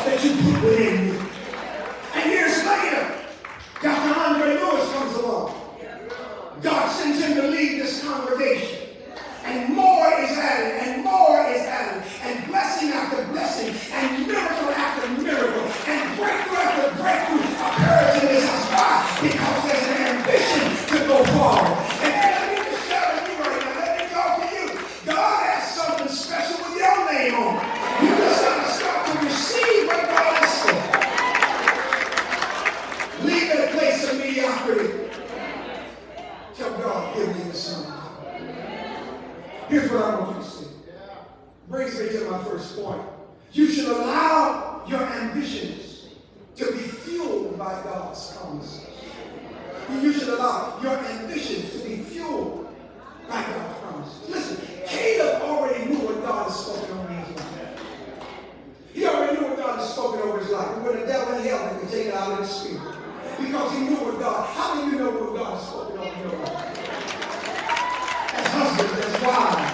that you put within me. And years later, Dr. Andre Lewis comes along. God sends him to lead this congregation. And more is added, and more is added, and blessing after blessing, and miracle after miracle, and breakthrough after breakthrough occurs in this house. Why? Because there's an ambition to go forward. And let me just share with you right now. Let me talk to you. God has something special with your name on it. You just got to start to receive what God has spoken. Leave that place of mediocrity. Tell God, give me the son. Here's what I want you to see. Brings me to my first point. You should allow your ambitions to be fueled by God's promises. You should allow your ambitions to be fueled by God's promises. Listen, Caleb already knew what God had spoken over his life. He already knew what God had spoken over his life. When the devil in hell, he could take it out of his spirit. Because he knew what God, how do you know what God has spoken over your life? As husbands, as wives,